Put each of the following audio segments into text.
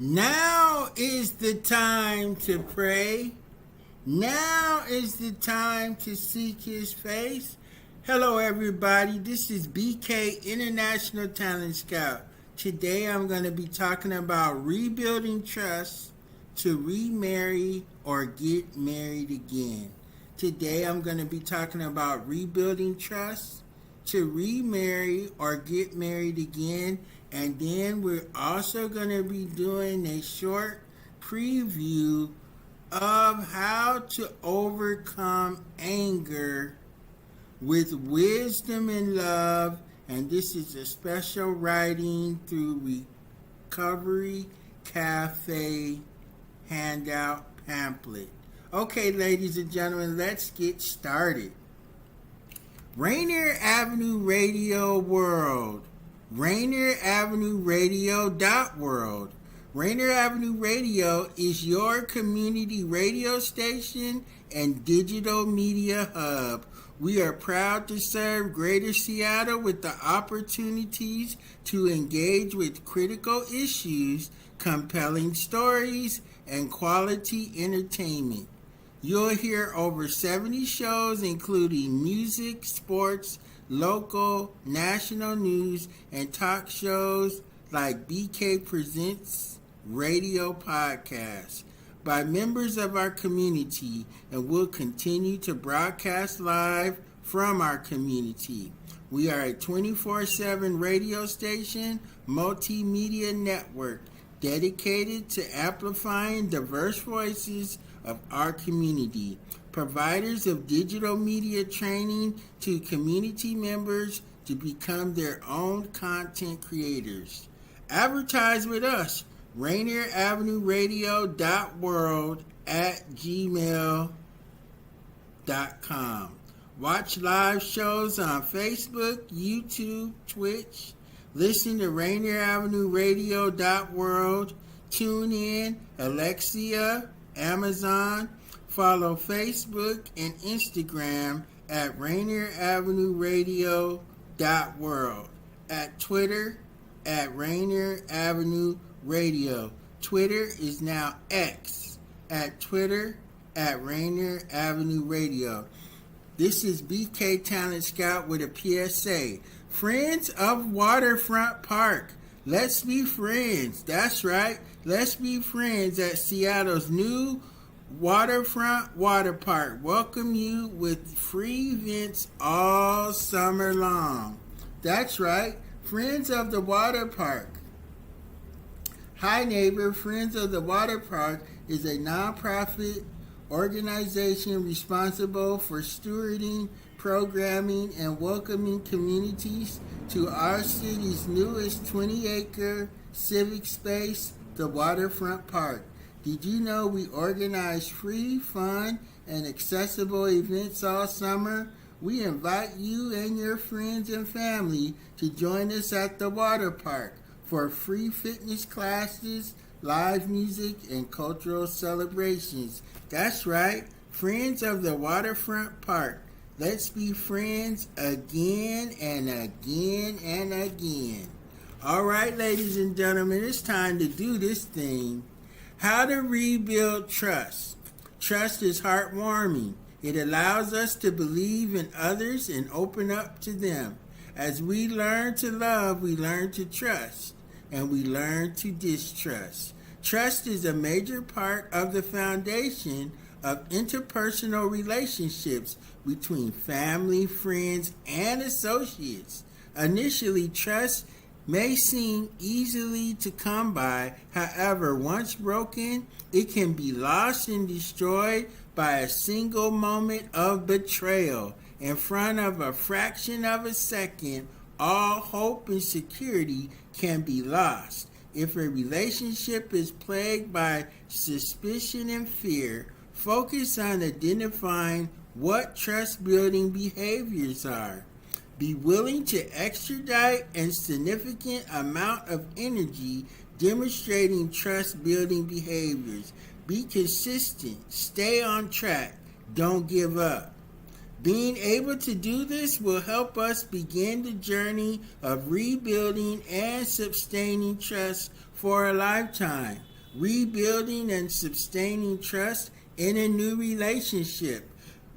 Now is the time to pray. Now is the time to seek his face. Hello, everybody. This is BK International Talent Scout. Today I'm going to be talking about rebuilding trust to remarry or get married again. Today I'm going to be talking about rebuilding trust to remarry or get married again. And then we're also going to be doing a short preview of how to overcome anger with wisdom and love. And this is a special writing through Recovery Cafe handout pamphlet. Okay, ladies and gentlemen, let's get started. Rainier Avenue Radio World. RainierAvenueRadio.world. Rainier Avenue Radio is your community radio station and digital media hub. We are proud to serve Greater Seattle with the opportunities to engage with critical issues, compelling stories, and quality entertainment. You'll hear over 70 shows including music, sports, local, national news, and talk shows like BK Presents Radio Podcast by members of our community, and we'll continue to broadcast live from our community. We are a 24/7 radio station, multimedia network dedicated to amplifying diverse voices of our community. Providers of digital media training to community members to become their own content creators. Advertise with us, RainierAvenueRadio.world@gmail.com. Watch live shows on Facebook, YouTube, Twitch. Listen to RainierAvenueRadio.world. Tune in, Alexa, Amazon. Follow Facebook and Instagram at RainierAvenueRadio.world. At Twitter at Rainier Avenue Radio. Twitter is now X at Twitter at Rainier Avenue Radio. This is BK Talent Scout with a PSA. Friends of Waterfront Park. Let's be friends. That's right. Let's be friends at Seattle's new Waterfront Water Park. Welcome you with free events all summer long. That's right. Friends of the Water Park. Hi neighbor. Friends of the Water Park is a nonprofit organization responsible for stewarding, programming, and welcoming communities to our city's newest 20-acre civic space, the Waterfront Park. Did you know we organize free, fun, and accessible events all summer? We invite you and your friends and family to join us at the water park for free fitness classes, live music, and cultural celebrations. That's right, friends of the Waterfront Park. Let's be friends again and again and again. All right, ladies and gentlemen, it's time to do this thing. How to rebuild trust. Trust is heartwarming. It allows us to believe in others and open up to them. As we learn to love, we learn to trust, and we learn to distrust. Trust is a major part of the foundation of interpersonal relationships between family, friends, and associates. Initially, trust may seem easily to come by. However, once broken, it can be lost and destroyed by a single moment of betrayal. In front of a fraction of a second, all hope and security can be lost. If a relationship is plagued by suspicion and fear, focus on identifying what trust-building behaviors are. Be willing to extradite a significant amount of energy demonstrating trust-building behaviors. Be consistent. Stay on track. Don't give up. Being able to do this will help us begin the journey of rebuilding and sustaining trust for a lifetime. rebuilding and sustaining trust in a new relationship.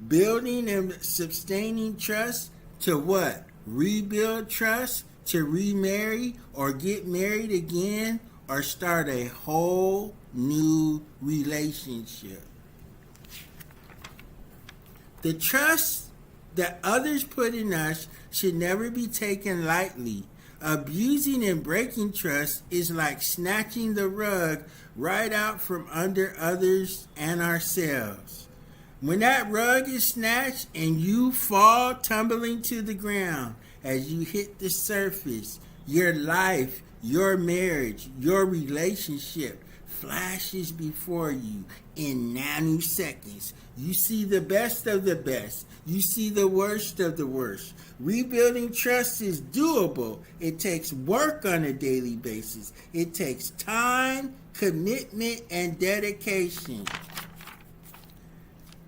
Building and sustaining trust to what? Rebuild trust, to remarry or get married again, or start a whole new relationship. The trust that others put in us should never be taken lightly. Abusing and breaking trust is like snatching the rug right out from under others and ourselves. When that rug is snatched and you fall tumbling to the ground as you hit the surface, your life, your marriage, your relationship flashes before you in nanoseconds. You see the best of the best. You see the worst of the worst. Rebuilding trust is doable. It takes work on a daily basis. It takes time, commitment, and dedication.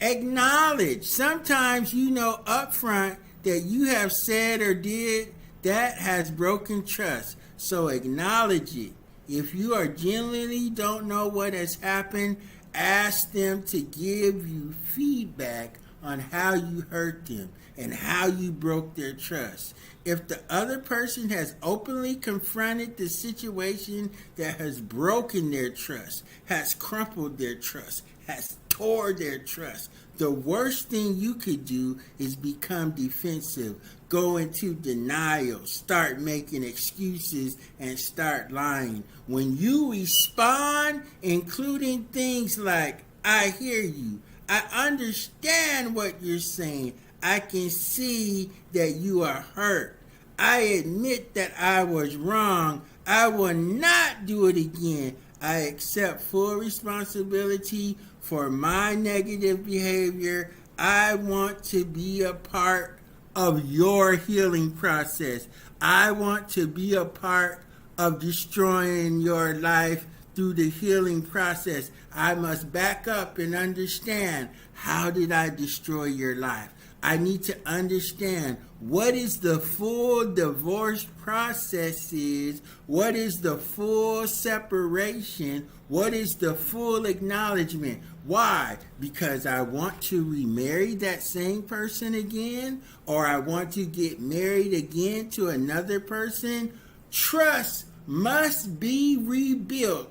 Acknowledge. Sometimes you know up front that you have said or did that has broken trust. So acknowledge it. If you are genuinely don't know what has happened, ask them to give you feedback on how you hurt them and how you broke their trust. If the other person has openly confronted the situation that has broken their trust, has crumpled their trust, has tore their trust, the worst thing you could do is become defensive, go into denial, start making excuses, and start lying. When you respond, including things like, I hear you, I understand what you're saying, I can see that you are hurt, I admit that I was wrong, I will not do it again, I accept full responsibility for my negative behavior, I want to be a part of your healing process. I want to be a part of destroying your life through the healing process. I must back up and understand, how did I destroy your life? I need to understand what is the full divorce process is, what is the full separation, what is the full acknowledgement. Why? Because I want to remarry that same person again, or I want to get married again to another person. Trust must be rebuilt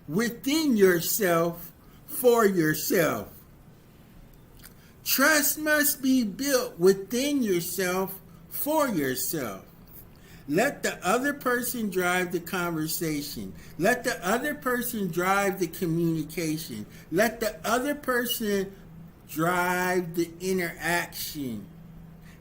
within yourself for yourself. Trust must be built within yourself for yourself. Let the other person drive the conversation. Let the other person drive the communication. Let the other person drive the interaction.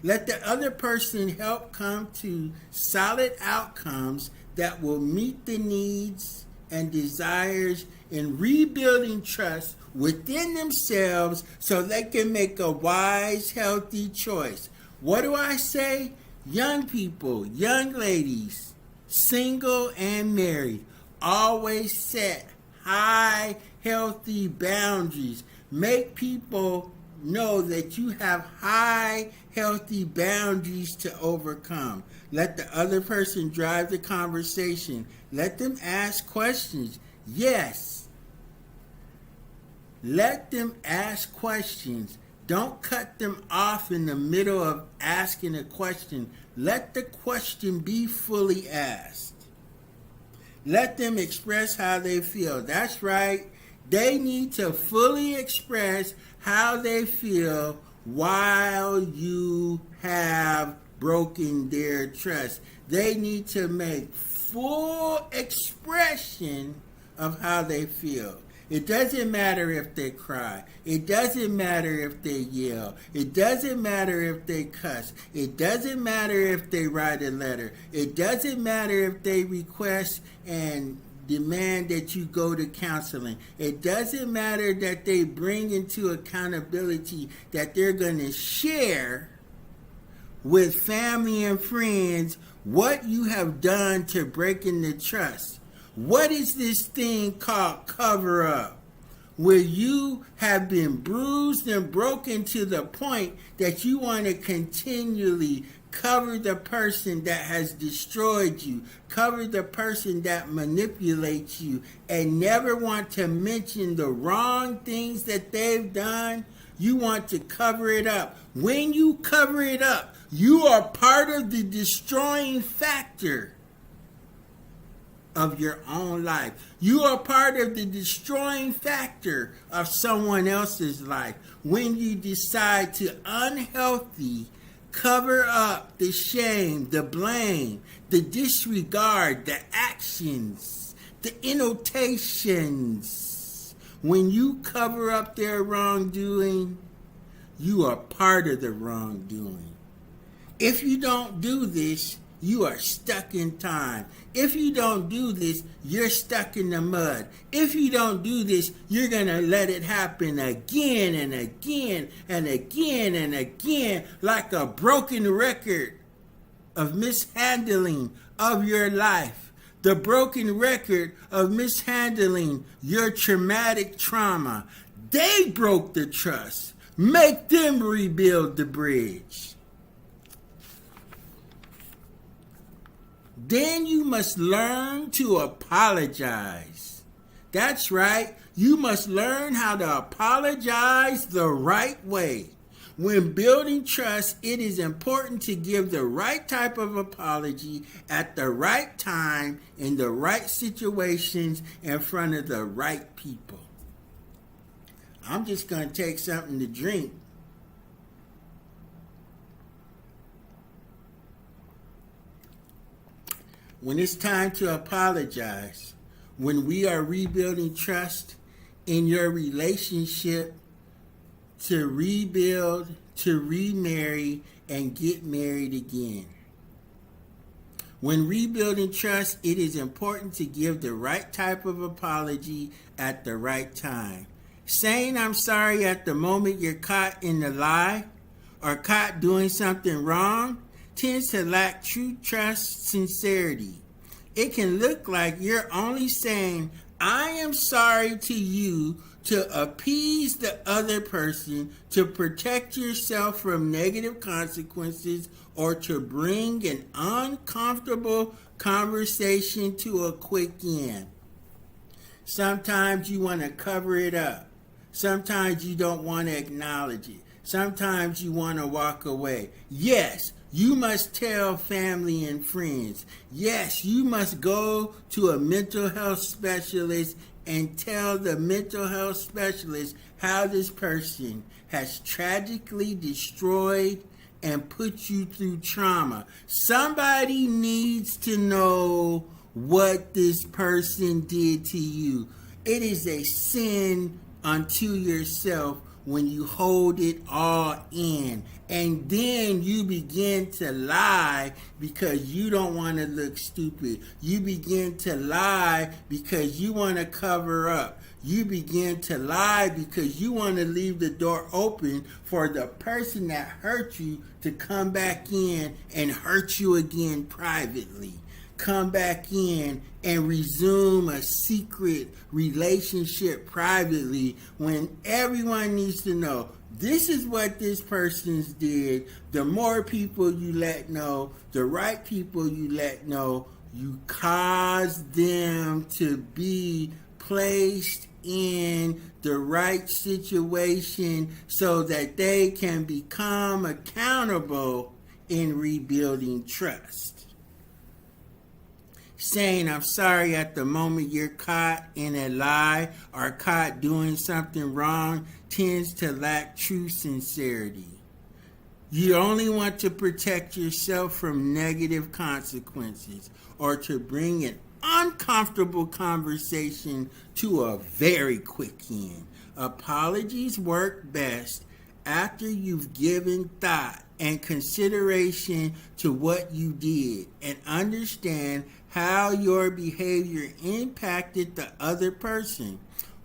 Let the other person help come to solid outcomes that will meet the needs and desires in rebuilding trust within themselves so they can make a wise, healthy choice. What do I say? Young people, young ladies, single and married, always set high, healthy boundaries. Make people know that you have high, healthy boundaries to overcome. Let the other person drive the conversation. Let them ask questions. Yes. Let them ask questions. Don't cut them off in the middle of asking a question. Let the question be fully asked. Let them express how they feel. That's right. They need to fully express how they feel while you have broken their trust. They need to make full expression of how they feel. It doesn't matter if they cry. It doesn't matter if they yell. It doesn't matter if they cuss. It doesn't matter if they write a letter. It doesn't matter if they request and demand that you go to counseling. It doesn't matter that they bring into accountability that they're going to share with family and friends what you have done to breaking the trust. What is this thing called cover up? Where you have been bruised and broken to the point that you want to continually Cover the person that has destroyed you. Cover the person that manipulates you and never want to mention the wrong things that they've done. You want to cover it up. When you cover it up, you are part of the destroying factor of your own life. You are part of the destroying factor of someone else's life when you decide to unhealthy cover up the shame, the blame, the disregard, the actions, the annotations. When you cover up their wrongdoing, you are part of the wrongdoing. If you don't do this, you are stuck in time. If you don't do this, you're stuck in the mud. If you don't do this, you're going to let it happen again and again and again and again, like a broken record of mishandling of your life. The broken record of mishandling your traumatic trauma. They broke the trust. Make them rebuild the bridge. Then you must learn to apologize. That's right. You must learn how to apologize the right way. When building trust, it is important to give the right type of apology at the right time, in the right situations, in front of the right people. I'm just going to take something to drink. When it's time to apologize, when we are rebuilding trust in your relationship, to rebuild, to remarry, and get married again. When rebuilding trust, it is important to give the right type of apology at the right time. Saying I'm sorry at the moment you're caught in the lie or caught doing something wrong tends to lack true trust, sincerity. It can look like you're only saying, I am sorry to you to appease the other person, to protect yourself from negative consequences, or to bring an uncomfortable conversation to a quick end. Sometimes you want to cover it up. Sometimes you don't want to acknowledge it. Sometimes you want to walk away. Yes, you must tell family and friends. Yes, you must go to a mental health specialist and tell the mental health specialist how this person has tragically destroyed and put you through trauma. Somebody needs to know what this person did to you. It is a sin unto yourself when you hold it all in. And then you begin to lie because you don't want to look stupid. You begin to lie because you want to cover up. You begin to lie because you want to leave the door open for the person that hurt you to come back in and hurt you again privately. Come back in and resume a secret relationship privately when everyone needs to know this is what this person's did. The more people you let know, the right people you let know, you cause them to be placed in the right situation so that they can become accountable in rebuilding trust. Saying I'm sorry at the moment you're caught in a lie or caught doing something wrong tends to lack true sincerity. You only want to protect yourself from negative consequences or to bring an uncomfortable conversation to a very quick end. Apologies work best after you've given thought and consideration to what you did and understand how your behavior impacted the other person.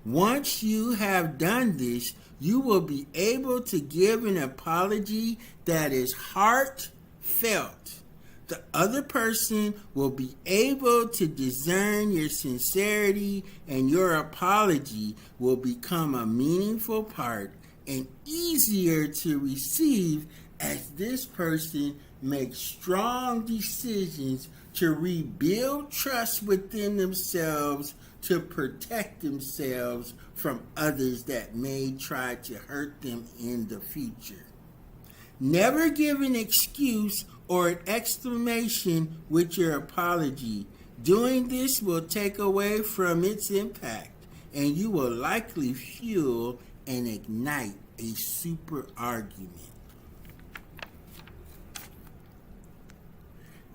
Once you have done this, you will be able to give an apology that is heartfelt. The other person will be able to discern your sincerity, and your apology will become a meaningful part and easier to receive as this person make strong decisions to rebuild trust within themselves to protect themselves from others that may try to hurt them in the future. Never give an excuse or an explanation with your apology. Doing this will take away from its impact, and you will likely fuel and ignite a super argument.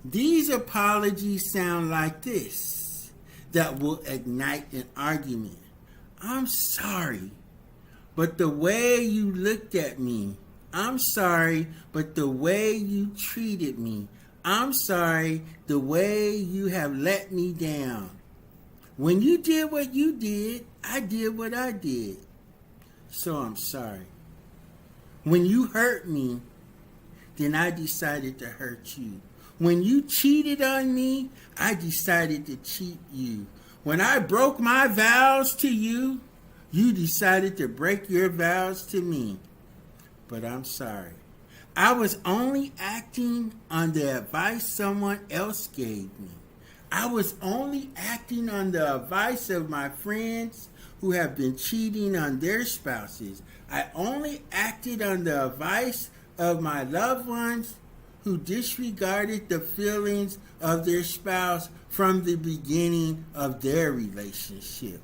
These apologies sound like this that will ignite an argument. I'm sorry, but the way you looked at me. I'm sorry, but the way you treated me. I'm sorry, the way you have let me down. When you did what you did, I did what I did. So I'm sorry. When you hurt me, then I decided to hurt you. When you cheated on me, I decided to cheat you. When I broke my vows to you, you decided to break your vows to me. But I'm sorry. I was only acting on the advice someone else gave me. I was only acting on the advice of my friends who have been cheating on their spouses. I only acted on the advice of my loved ones who disregarded the feelings of their spouse from the beginning of their relationship.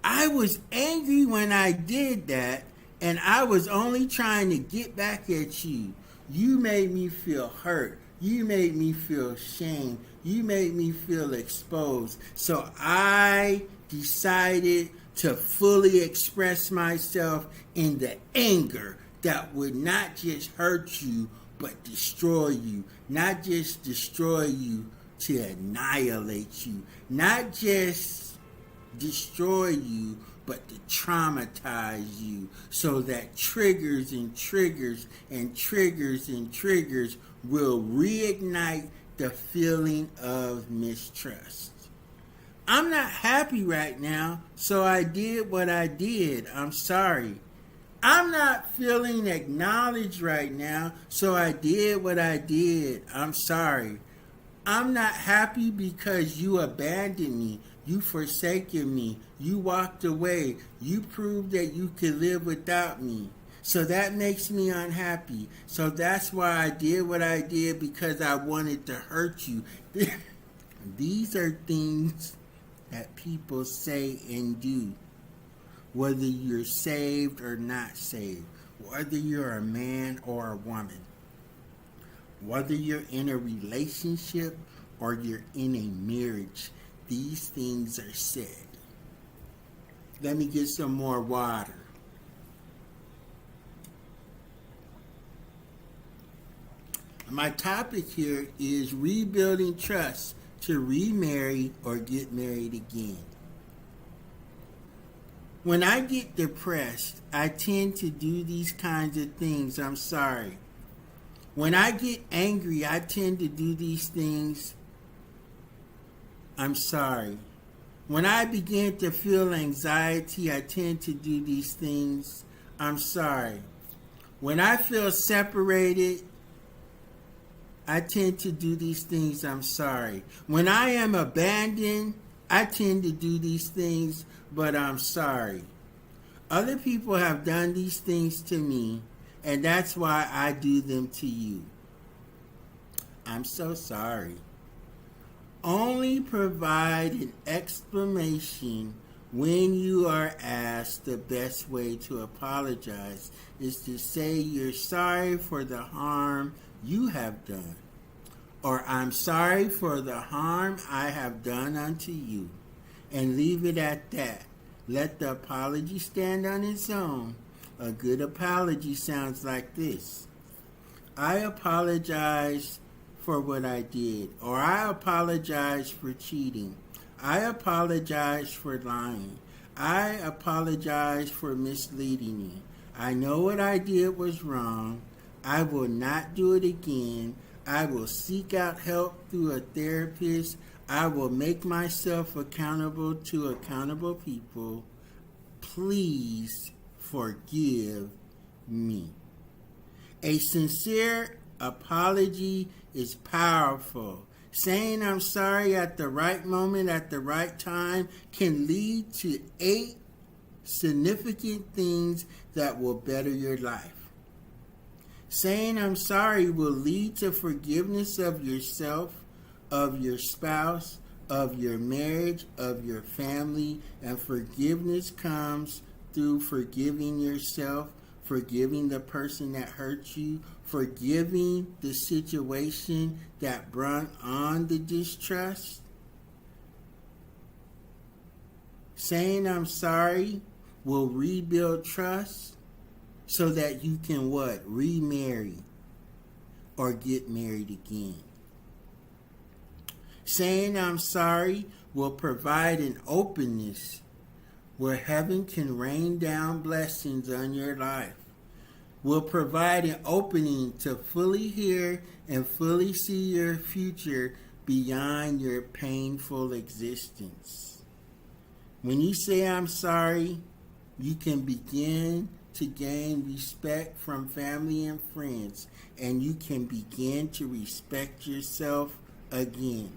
I was angry when I did that, and I was only trying to get back at you. You made me feel hurt. You made me feel shame. You made me feel exposed. So I decided to fully express myself in the anger that would not just hurt you, but destroy you. Not just destroy you, to annihilate you. Not just destroy you, but to traumatize you, so that triggers and triggers and triggers and triggers will reignite the feeling of mistrust. I'm not happy right now, so I did what I did. I'm sorry. I'm not feeling acknowledged right now, so I did what I did. I'm sorry. I'm not happy because you abandoned me. You forsaken me. You walked away. You proved that you could live without me. So that makes me unhappy. So that's why I did what I did, because I wanted to hurt you. These are things that people say and do, whether you're saved or not saved, whether you're a man or a woman, whether you're in a relationship or you're in a marriage. These things are said. Let me get some more water. My topic here is rebuilding trust to remarry or get married again. When I get depressed, I tend to do these kinds of things. I'm sorry. When I get angry, I tend to do these things. I'm sorry. When I begin to feel anxiety, I tend to do these things. I'm sorry. When I feel separated, I tend to do these things. I'm sorry. When I am abandoned, I tend to do these things, but I'm sorry. Other people have done these things to me, and that's why I do them to you. I'm so sorry. Only provide an explanation when you are asked. The best way to apologize is to say you're sorry for the harm you have done, or I'm sorry for the harm I have done unto you, and leave it at that. Let the apology stand on its own. A good apology sounds like this: I apologize for what I did, or I apologize for cheating. I apologize for lying. I apologize for misleading you. I know what I did was wrong. I will not do it again. I will seek out help through a therapist. I will make myself accountable to accountable people. Please forgive me. A sincere apology is powerful. Saying I'm sorry at the right moment, at the right time, can lead to 8 significant things that will better your life. Saying I'm sorry will lead to forgiveness of yourself, of your spouse, of your marriage, of your family, and forgiveness comes through forgiving yourself, forgiving the person that hurt you, forgiving the situation that brought on the distrust. Saying I'm sorry will rebuild trust so that you can what? Remarry or get married again. Saying I'm sorry will provide an openness where heaven can rain down blessings on your life. Will provide an opening to fully hear and fully see your future beyond your painful existence. When you say I'm sorry, you can begin to gain respect from family and friends, and you can begin to respect yourself again.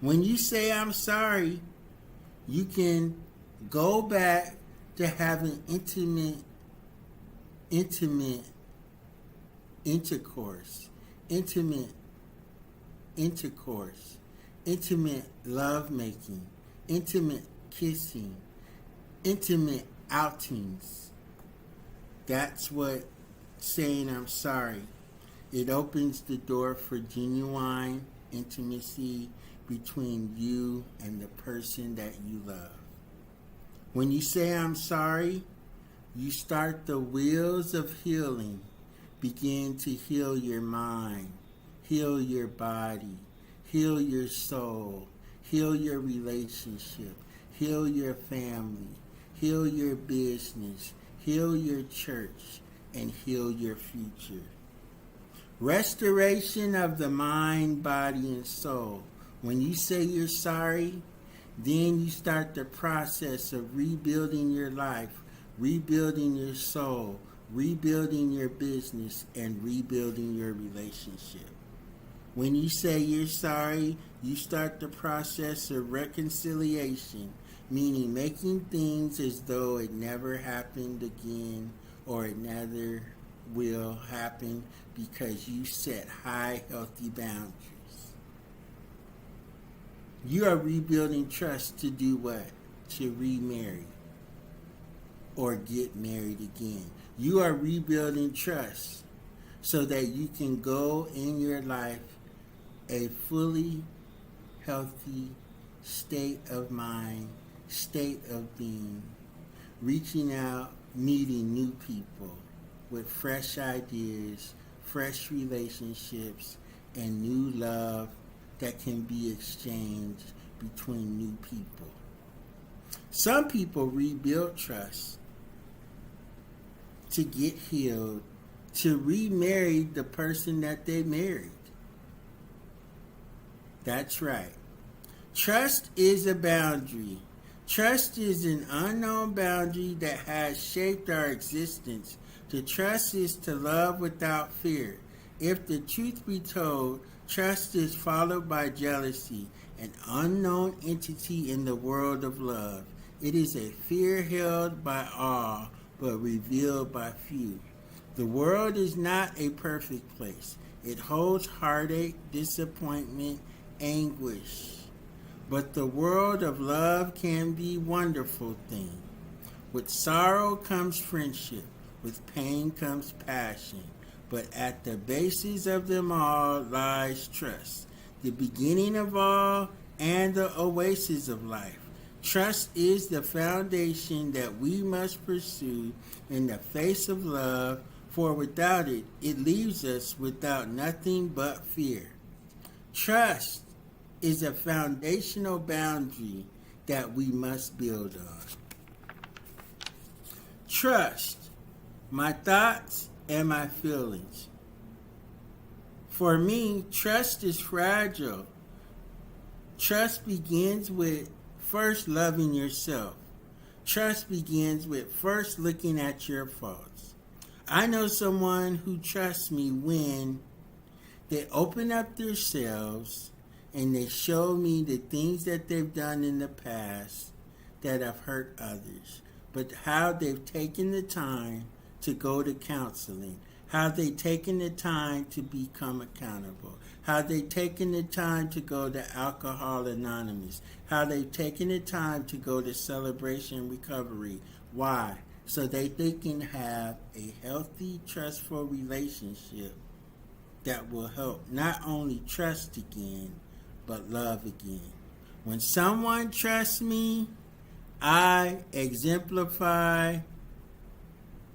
When you say I'm sorry, you can go back to having intimate intercourse, intimate lovemaking, intimate kissing, intimate outings. That's what saying I'm sorry. It opens the door for genuine intimacy between you and the person that you love. When you say I'm sorry, you start the wheels of healing. Begin to heal your mind, heal your body, heal your soul, heal your relationship, heal your family, heal your business, heal your church, and heal your future. Restoration of the mind, body, and soul. When you say you're sorry, then you start the process of rebuilding your life, rebuilding your soul, rebuilding your business, and rebuilding your relationship. When you say you're sorry, you start the process of reconciliation, meaning making things as though it never happened again or it never will happen because you set high, healthy boundaries. You are rebuilding trust to do what? To remarry or get married again. You are rebuilding trust so that you can go in your life a fully healthy state of mind, state of being, reaching out, meeting new people with fresh ideas, fresh relationships, and new love that can be exchanged between new people. Some people rebuild trust to get healed, to remarry the person that they married. That's right. Trust is a boundary. Trust is an unknown boundary that has shaped our existence. To trust is to love without fear. If the truth be told, trust is followed by jealousy, an unknown entity in the world of love. It is a fear held by all, but revealed by few. The world is not a perfect place. It holds heartache, disappointment, anguish. But the world of love can be a wonderful thing. With sorrow comes friendship. With pain comes passion. But at the basis of them all lies trust, the beginning of all and the oasis of life. Trust is the foundation that we must pursue in the face of love, for without it, it leaves us without nothing but fear. Trust is a foundational boundary that we must build on. Trust, my thoughts and my feelings. For me, trust is fragile. Trust begins with first loving yourself. Trust begins with first looking at your faults. I know someone who trusts me when They open up themselves and they show me the things that they've done in the past that have hurt others, but how they've taken the time to go to counseling, how they've taken the time to become accountable, how they've taken the time to go to Alcohol Anonymous, how they've taken the time to go to Celebration Recovery. Why? So they can have a healthy, trustful relationship that will help not only trust again, but love again. When someone trusts me, I exemplify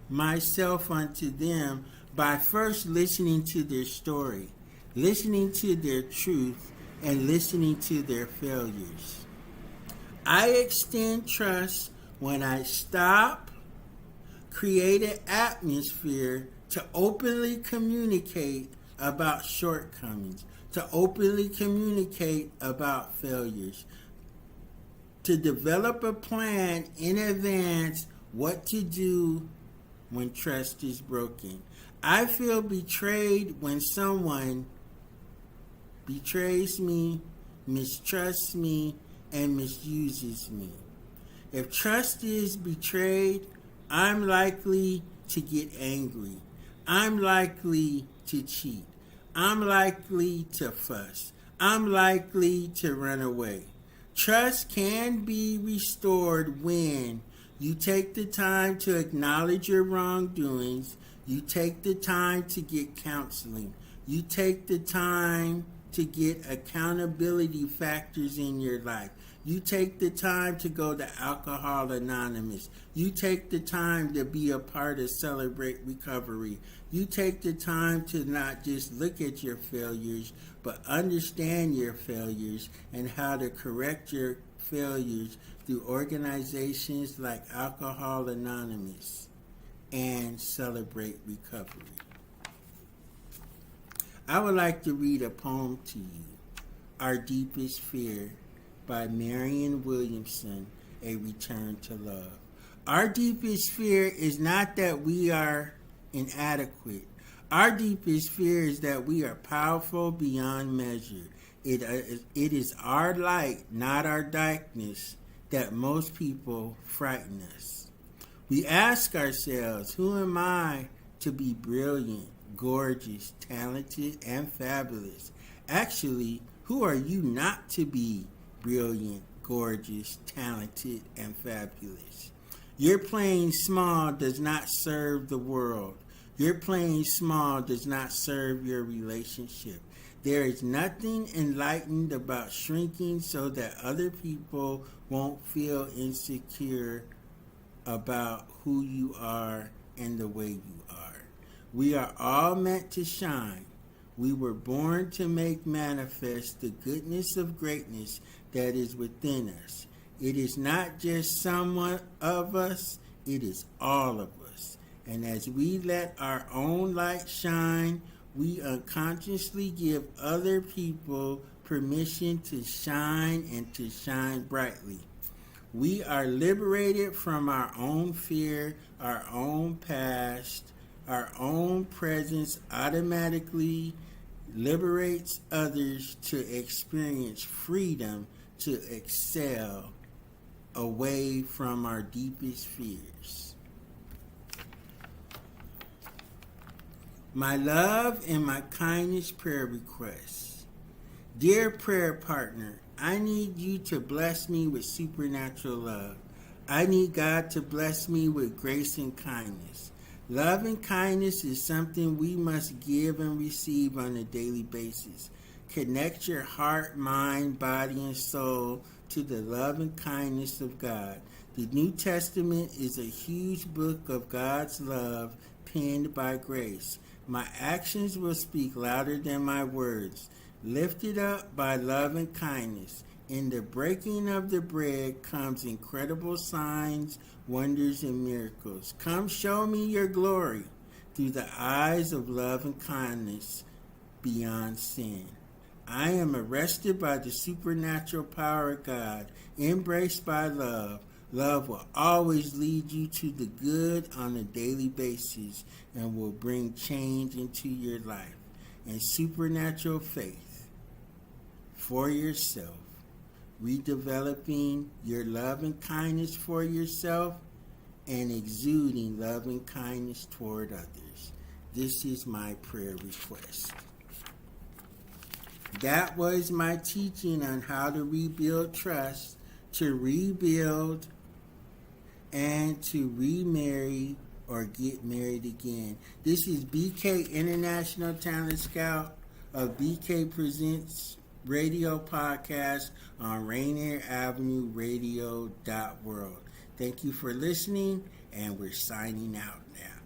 myself unto them by first listening to their story, listening to their truth, and listening to their failures. I extend trust when I stop, create an atmosphere to openly communicate about shortcomings, to openly communicate about failures, to develop a plan in advance what to do when trust is broken. I feel betrayed when someone betrays me, mistrusts me, and misuses me. If trust is betrayed, I'm likely to get angry. I'm likely to cheat. I'm likely to fuss. I'm likely to run away. Trust can be restored when you take the time to acknowledge your wrongdoings. You take the time to get counseling. You take the time to get accountability factors in your life. You take the time to go to Alcohol Anonymous. You take the time to be a part of Celebrate Recovery. You take the time to not just look at your failures, but understand your failures and how to correct your failures through organizations like Alcohol Anonymous and Celebrate Recovery. I would like to read a poem to you, Our Deepest Fear, by Marianne Williamson, A Return to Love. Our deepest fear is not that we are inadequate. Our deepest fear is that we are powerful beyond measure. It is our light, not our darkness, that most people frighten us. We ask ourselves, who am I to be brilliant, gorgeous, talented, and fabulous? Actually, who are you not to be brilliant, gorgeous, talented, and fabulous? Your playing small does not serve the world. Your playing small does not serve your relationship. There is nothing enlightened about shrinking so that other people won't feel insecure about who you are and the way you are. We are all meant to shine. We were born to make manifest the goodness of greatness that is within us. It is not just some of us, it is all of us. And as we let our own light shine, we unconsciously give other people permission to shine and to shine brightly. We are liberated from our own fear, our own past. Our own presence automatically liberates others to experience freedom to excel away from our deepest fears. My love and my kindness prayer requests. Dear prayer partner, I need you to bless me with supernatural love. I need God to bless me with grace and kindness. Love and kindness is something we must give and receive on a daily basis. Connect your heart, mind, body, and soul to the love and kindness of God. The New Testament is a huge book of God's love penned by grace. My actions will speak louder than my words. Lifted up by love and kindness. In the breaking of the bread comes incredible signs, wonders, and miracles. Come show me your glory through the eyes of love and kindness beyond sin. I am arrested by the supernatural power of God, embraced by love. Love will always lead you to the good on a daily basis and will bring change into your life. and supernatural faith for yourself, redeveloping your love and kindness for yourself, and exuding love and kindness toward others. This is my prayer request. That was my teaching on how to rebuild trust, to rebuild, and to remarry or get married again. This is BK International Talent Scout of BK Presents Radio Podcast on Rainier Avenue Radio.world. Thank you for listening, and we're signing out now.